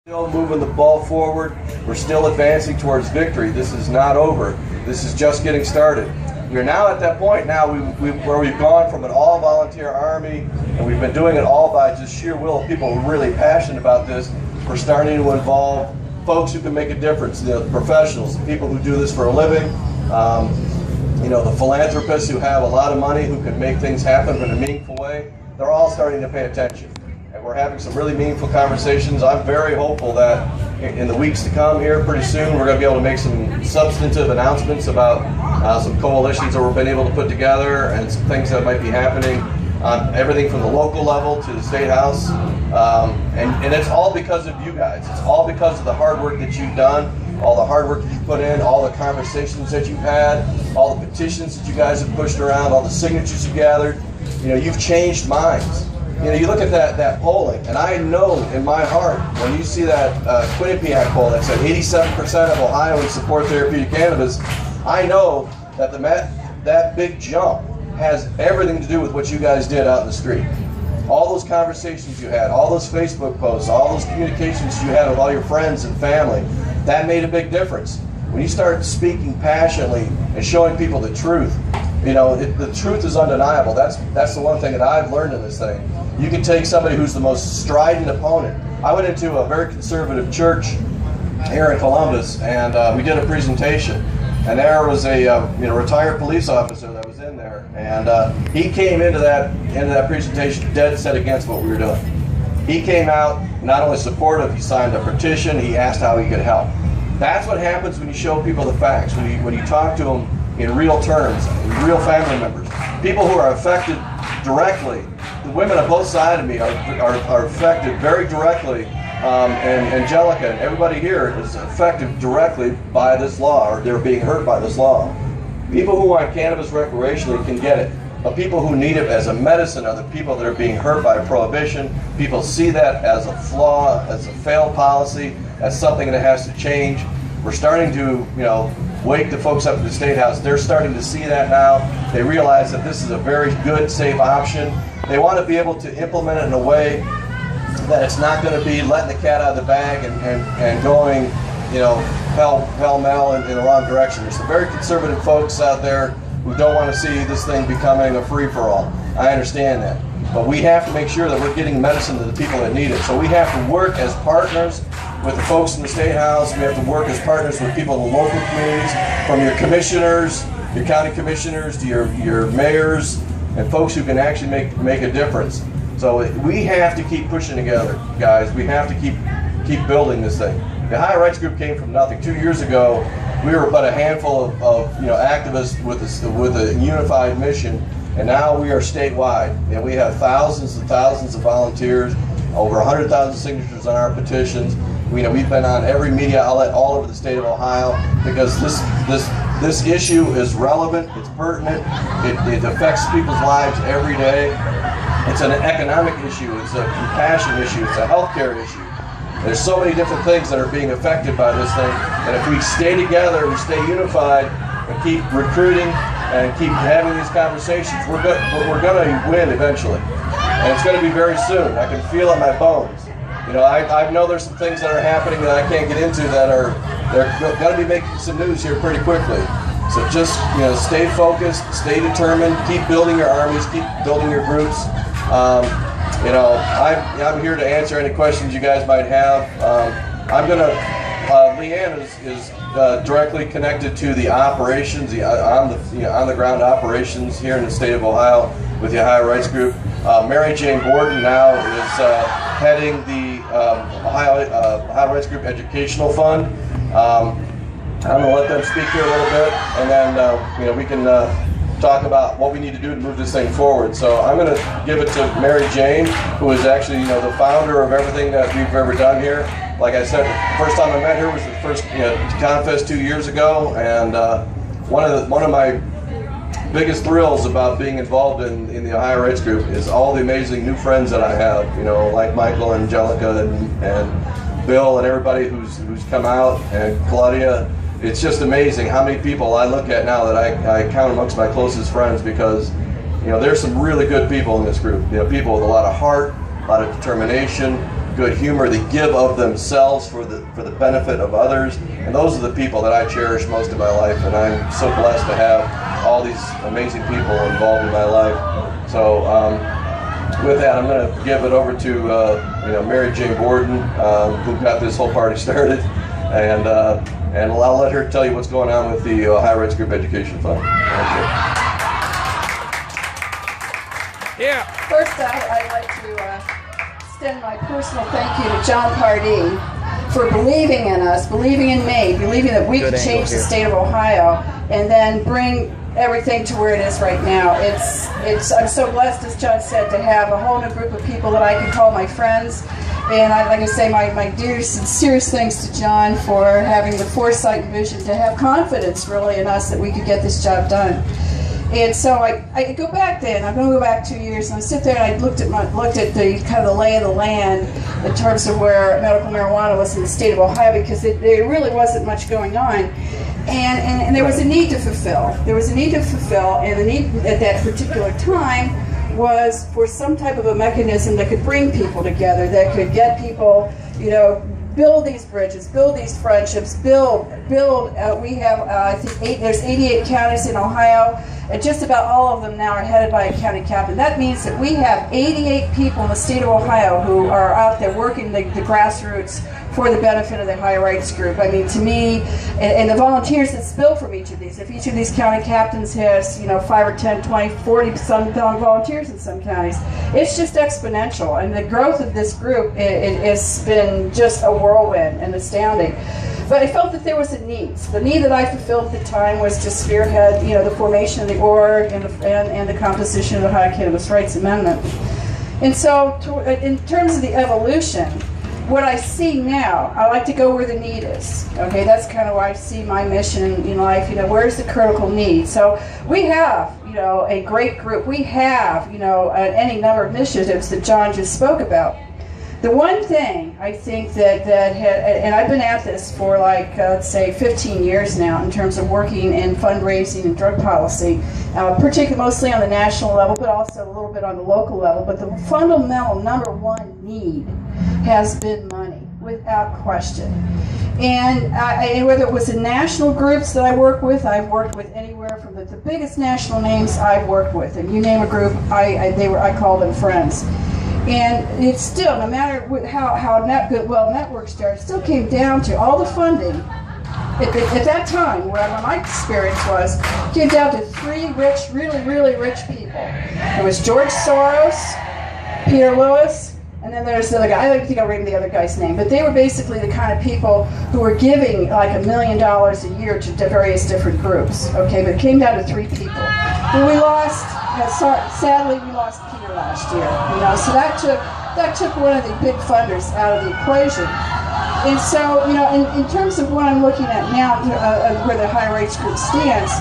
Still moving the ball forward. We're still advancing towards victory. This is not over. This is just getting started. We're now at that point now where we've gone from an all-volunteer army, and we've been doing it all by just sheer will of people who are really passionate about this. We're starting to involve folks who can make a difference, the professionals, the people who do this for a living, the philanthropists who have a lot of money who can make things happen in a meaningful way. They're all starting to pay attention. And we're having some really meaningful conversations. I'm very hopeful that in the weeks to come here, pretty soon, we're going to be able to make some substantive announcements about some coalitions that we've been able to put together and some things that might be happening on everything from the local level to the State House. And it's all because of you guys. It's all because of the hard work that you've done, all the hard work that you put in, all the conversations that you've had, all the petitions that you guys have pushed around, all the signatures you gathered. You've changed minds. You look at that polling, and I know in my heart, when you see that Quinnipiac poll that said 87% of Ohioans support therapeutic cannabis, I know that that big jump has everything to do with what you guys did out in the street. All those conversations you had, all those Facebook posts, all those communications you had with all your friends and family, that made a big difference. When you start speaking passionately and showing people the truth, the truth is undeniable. That's the one thing that I've learned in this thing. You can take somebody who's the most strident opponent. I went into a very conservative church here in Columbus, and we did a presentation. And there was a retired police officer that was in there, and he came into that presentation dead set against what we were doing. He came out not only supportive, he signed a petition. He asked how he could help. That's what happens when you show people the facts. When you talk to them in real terms, real family members, people who are affected directly. The women on both sides of me are affected very directly, and Angelica and everybody here is affected directly by this law, or they're being hurt by this law. People who want cannabis recreationally can get it, but people who need it as a medicine are the people that are being hurt by prohibition. People see that as a flaw, as a failed policy, as something that has to change. We're starting to, wake the folks up at the State House. They're starting to see that now. They realize that this is a very good, safe option. They want to be able to implement it in a way that it's not going to be letting the cat out of the bag and going, pell-mell in the wrong direction. There's some very conservative folks out there who don't want to see this thing becoming a free-for-all. I understand that. But we have to make sure that we're getting medicine to the people that need it. So we have to work as partners with the folks in the State House. We have to work as partners with people in the local communities, from your commissioners, your county commissioners, to your mayors, and folks who can actually make a difference. So we have to keep pushing together, guys. We have to keep building this thing. The Ohio Rights Group came from nothing. 2 years ago, we were but a handful of activists with a unified mission, and now we are statewide. And we have thousands and thousands of volunteers, over 100,000 signatures on our petitions. We've been on every media outlet all over the state of Ohio because this issue is relevant, it's pertinent, it affects people's lives every day. It's an economic issue, it's a compassion issue, it's a healthcare issue. There's so many different things that are being affected by this thing, and if we stay together, we stay unified, and keep recruiting and keep having these conversations, we're going to win eventually. And it's going to be very soon. I can feel it in my bones. I know there's some things that are happening that I can't get into they're going to be making some news here pretty quickly. So just stay focused, stay determined, keep building your armies, keep building your groups. I'm here to answer any questions you guys might have. Leanne is directly connected to the operations, on the ground operations here in the state of Ohio with the Ohio Rights Group. Mary Jane Gordon now is heading the Ohio Rights Group Educational Fund. I'm going to let them speak here a little bit, and then we can talk about what we need to do to move this thing forward. So I'm going to give it to Mary Jane, who is actually the founder of everything that we've ever done here. Like I said, the first time I met her was the first Comfest 2 years ago, and one of my biggest thrills about being involved in the Ohio Rights Group is all the amazing new friends that I have, like Michael and Angelica and Bill and everybody who's come out, and Claudia. It's just amazing how many people I look at now that I count amongst my closest friends, because there's some really good people in this group. People with a lot of heart, a lot of determination, good humor. They give of themselves for the benefit of others, and those are the people that I cherish most in my life. And I'm so blessed to have all these amazing people involved in my life. So with that, I'm going to give it over to Mary Jane Gordon, who got this whole party started, and I'll let her tell you what's going on with the Ohio Rights Group Education Fund. Yeah. First, I'd like to extend my personal thank you to John Pardee for believing in us, believing in me, believing that we could change the state of Ohio, and then bring everything to where it is right now. I'm so blessed, as John said, to have a whole new group of people that I can call my friends. And I'd like to say my dear, sincerest thanks to John for having the foresight and vision to have confidence, really, in us that we could get this job done. And so I go back then. I'm going to go back 2 years, and I sit there and I looked at the kind of the lay of the land in terms of where medical marijuana was in the state of Ohio, because there really wasn't much going on, and there was a need to fulfill. There was a need to fulfill, and the need at that particular time was for some type of a mechanism that could bring people together, that could get people, build these bridges, build these friendships, build. We have, I think, there's 88 counties in Ohio, and just about all of them now are headed by a county captain. That means that we have 88 people in the state of Ohio who are out there working the grassroots for the benefit of the Ohio Rights Group. I mean, to me, and the volunteers that spill from each of these, if each of these county captains has, 5 or 10, 20, 40 some volunteers in some counties, it's just exponential. And the growth of this group, it's been just a whirlwind and astounding. But I felt that there was a need. The need that I fulfilled at the time was to spearhead, the formation of the org and the composition of the Ohio Cannabis Rights Amendment. And so, in terms of the evolution, what I see now, I like to go where the need is. Okay, that's kind of where I see my mission in life. Where's the critical need? So we have, a great group. We have, any number of initiatives that John just spoke about. The one thing I think that and I've been at this for let's say 15 years now in terms of working in fundraising and drug policy, particularly mostly on the national level, but also a little bit on the local level. But the fundamental number one need has been money, without question. And whether it was the national groups that I work with, I've worked with anywhere from the biggest national names I've worked with, and you name a group, I call them friends. And it's still, no matter how networks started, it still came down to all the funding. At that time, where my experience was, came down to three really, really rich people. It was George Soros, Peter Lewis, and then there's the other guy. I don't think I'll read the other guy's name, but they were basically the kind of people who were giving like $1 million a year to various different groups. Okay, but it came down to three people. But we lost, sadly, we lost Peter last year. So that took one of the big funders out of the equation. And so, in terms of what I'm looking at now, where the Ohio Rights Group stands,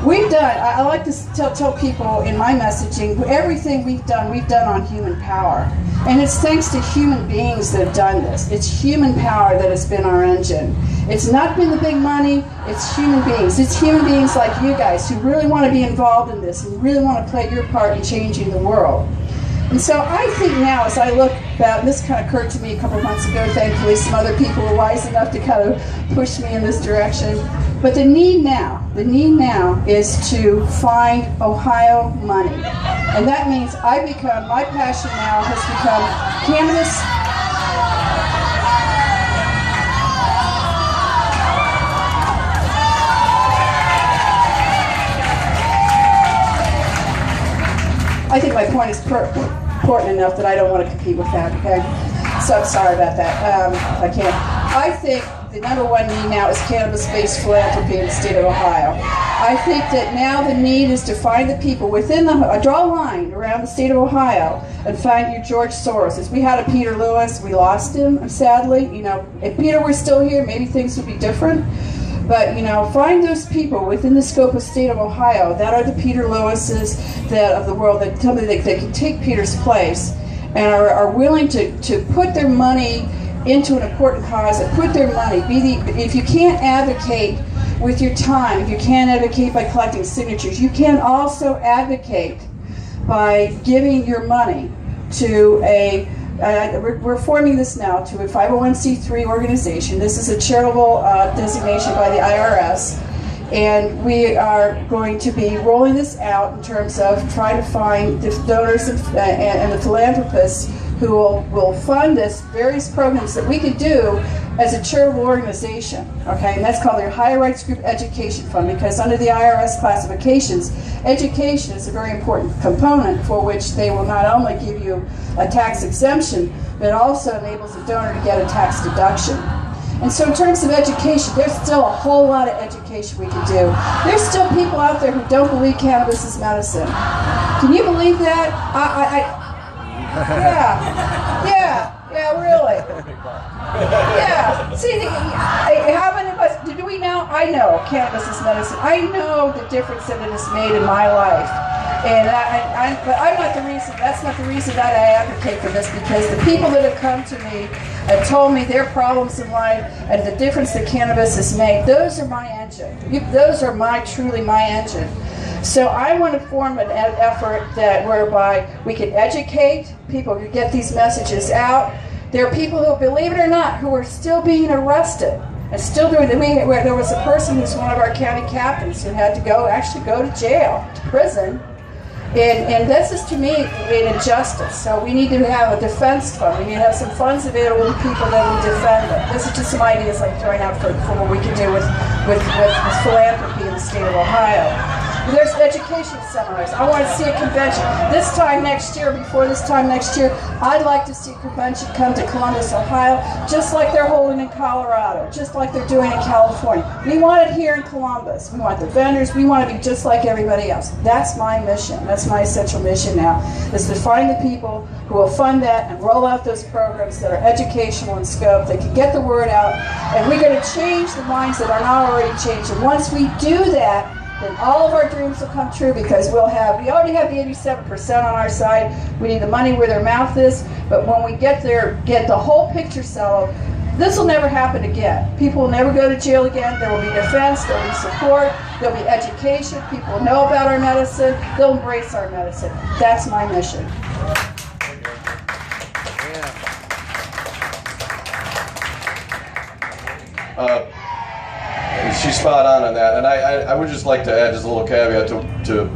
we've done, I like to tell people in my messaging, everything we've done on human power. And it's thanks to human beings that have done this. It's human power that has been our engine. It's not been the big money, it's human beings. It's human beings like you guys who really want to be involved in this and really want to play your part in changing the world. And so I think now, as I look back, and this kind of occurred to me a couple months ago, thankfully some other people were wise enough to kind of push me in this direction. But the need now is to find Ohio money. And that means my passion now has become cannabis. I think my point is important enough that I don't want to compete with that, okay? So I'm sorry about that. I can't. I think the number one need now is cannabis-based philanthropy in the state of Ohio. I think that now the need is to find the people within draw a line around the state of Ohio and find your George Soros. We had a Peter Lewis, we lost him, sadly. If Peter were still here, maybe things would be different. But, find those people within the scope of the state of Ohio that are the Peter Lewises of the world, that somebody that can take Peter's place and are willing to put their money into an important cause, and put their money, if you can't advocate with your time, if you can't advocate by collecting signatures, you can also advocate by giving your money to a we're forming this now to a 501c3 organization. This is a charitable designation by the IRS. And we are going to be rolling this out in terms of trying to find the donors and the philanthropists who will fund this various programs that we could do as a charitable organization, okay? And that's called their Higher Rights Group Education Fund, because under the IRS classifications, education is a very important component for which they will not only give you a tax exemption, but it also enables the donor to get a tax deduction. And so in terms of education, there's still a whole lot of education we can do. There's still people out there who don't believe cannabis is medicine. Can you believe that? Yeah, really. Yeah. See, how many of us, do we know? I know cannabis is medicine. I know the difference that it has made in my life. And but I'm not the reason, that's not the reason that I advocate for this, because the people that have come to me and told me their problems in life and the difference that cannabis has made, those are my engine. Those are truly my engine. So I want to form an effort whereby we can educate people, who get these messages out. There are people who, believe it or not, who are still being arrested and still doing it. There was a person who's one of our county captains who had to actually go to jail, to prison. And this is, to me, an injustice. So we need to have a defense fund. We need to have some funds available to people that will defend it. This is just some ideas I'm throwing out for what we can do with philanthropy in the state of Ohio. There's education seminars. I want to see a convention. This time next year, before this time next year, I'd like to see a convention come to Columbus, Ohio, just like they're holding in Colorado, just like they're doing in California. We want it here in Columbus. We want the vendors. We want to be just like everybody else. That's my mission. That's my essential mission now, is to find the people who will fund that and roll out those programs that are educational in scope, that can get the word out, and we're going to change the minds that are not already changed. And once we do that, then all of our dreams will come true, because we already have the 87% on our side. We need the money where their mouth is, but when we get there, get the whole picture settled, this will never happen again. People will never go to jail again. There will be defense, there will be support, there will be education, people will know about our medicine, they'll embrace our medicine. That's my mission. She's spot on that, and I would just like to add just a little caveat to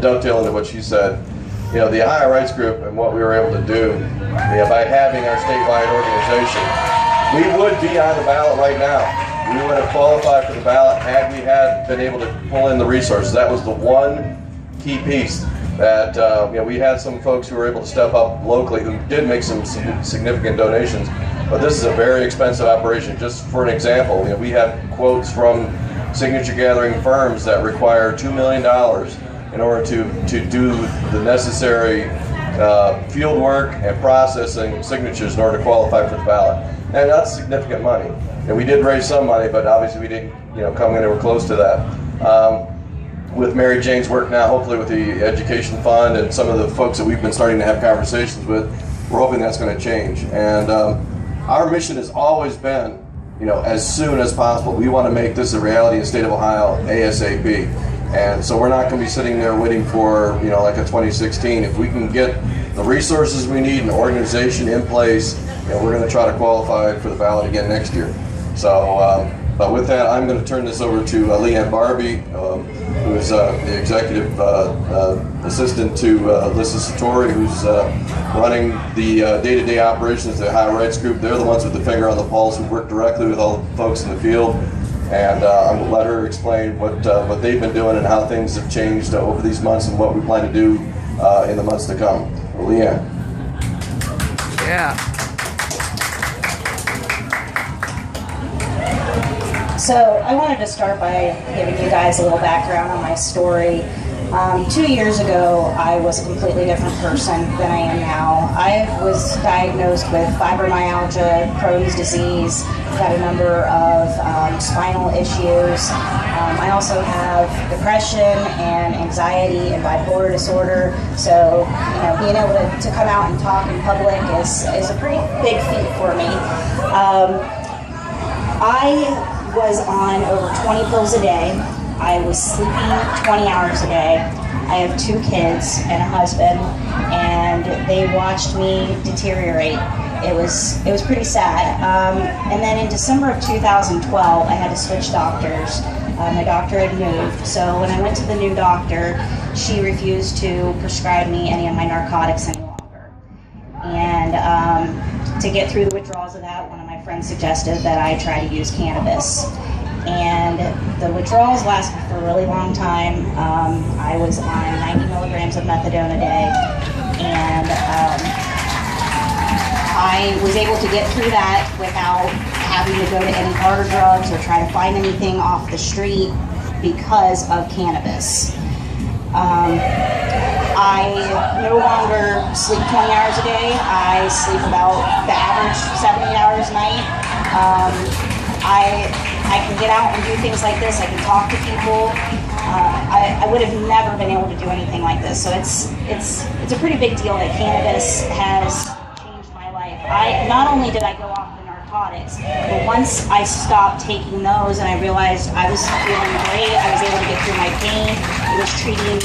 dovetail into what she said. You know, the Ohio Rights Group and what we were able to do, by having our statewide organization, we would be on the ballot right now. We would have qualified for the ballot had we been able to pull in the resources. That was the one key piece that we had some folks who were able to step up locally who did make some significant donations. But this is a very expensive operation. Just for an example, we have quotes from signature gathering firms that require $2 million in order to do the necessary field work and processing signatures in order to qualify for the ballot. And that's significant money. And we did raise some money, but obviously we didn't come anywhere close to that. With Mary Jane's work now, hopefully with the education fund and some of the folks that we've been starting to have conversations with, we're hoping that's going to change. And our mission has always been, as soon as possible. We want to make this a reality in the state of Ohio ASAP. And so we're not going to be sitting there waiting for, like a 2016. If we can get the resources we need and the organization in place, we're going to try to qualify for the ballot again next year. So, but with that, I'm going to turn this over to Leanne Barbie, who is the executive assistant to Lissa Satori, who's running the day-to-day operations of the Ohio Rights Group. They're the ones with the finger on the pulse who work directly with all the folks in the field. And I'm going to let her explain what they've been doing and how things have changed over these months and what we plan to do in the months to come. Leanne. Yeah. So I wanted to start by giving you guys a little background on my story. 2 years ago, I was a completely different person than I am now. I was diagnosed with fibromyalgia, Crohn's disease, got a number of spinal issues. I also have depression and anxiety and bipolar disorder. So, being able to come out and talk in public is a pretty big feat for me. I was on over 20 pills a day. I was sleeping 20 hours a day. I have 2 kids and a husband, and and they watched me deteriorate. It was pretty sad. And then in December of 2012, I had to switch doctors. My doctor had moved, so when I went to the new doctor, she refused to prescribe me any of my narcotics any longer. And to get through the withdrawals of that, one of my friends suggested that I try to use cannabis. And the withdrawals lasted for a really long time. I was on 90 milligrams of methadone a day, and I was able to get through that without having to go to any harder drugs or try to find anything off the street because of cannabis. I no longer sleep 20 hours a day. I sleep about the average 70 hours a night. I can get out and do things like this. I can talk to people. I would have never been able to do anything like this. So it's a pretty big deal that cannabis has changed my life. Not only did I go off the narcotics, but once I stopped taking those and I realized I was feeling great, I was able to get through my pain. It was treating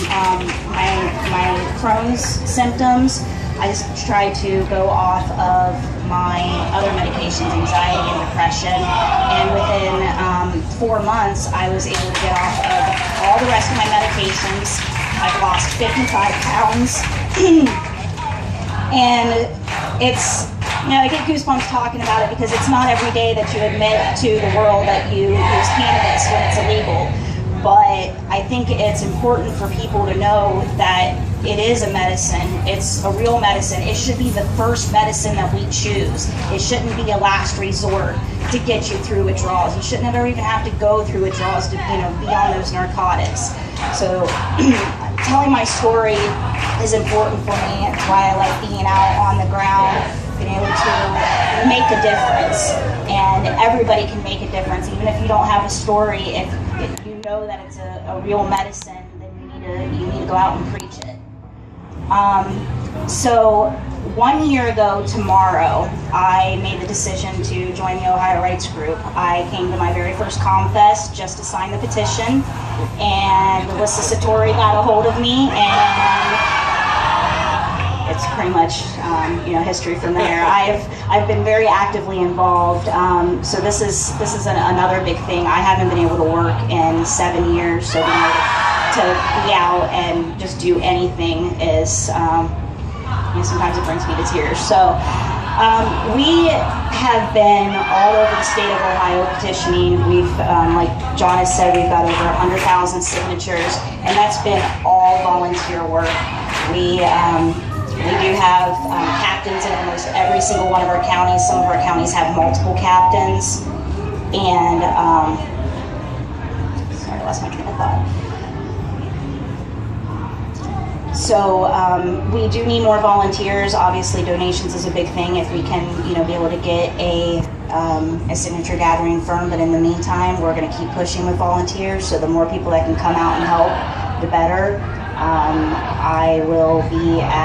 my Crohn's symptoms. I just tried to go off of my other medications, anxiety and depression, and within 4 months I was able to get off of all the rest of my medications. I've lost 55 pounds. And it's, I get goosebumps talking about it because it's not every day that you admit to the world that you use cannabis when it's illegal. But I think it's important for people to know that it is a medicine. It's a real medicine. It should be the first medicine that we choose. It shouldn't be a last resort to get you through withdrawals. You shouldn't ever even have to go through withdrawals to be on those narcotics. So telling my story is important for me. It's why I like being out on the ground, being able to make a difference. And everybody can make a difference, even if you don't have a story. If you know that it's a real medicine, then you need to go out and preach it. So 1 year ago tomorrow, I made the decision to join the Ohio Rights Group. I came to my very first Comfest just to sign the petition, and Alyssa Satori got a hold of me, and it's pretty much history from there. I've been very actively involved. So this is another big thing. I haven't been able to work in 7 years, so being able to be out and just do anything is sometimes it brings me to tears. So we have been all over the state of Ohio petitioning. We've, like John has said, we've got over 100,000 signatures, and that's been all volunteer work. We do have captains in almost every single one of our counties. Some of our counties have multiple captains. And, sorry, I lost my train of thought. So we do need more volunteers. Obviously, donations is a big thing if we can, be able to get a signature gathering firm. But in the meantime, we're going to keep pushing with volunteers. So the more people that can come out and help, the better. I will be at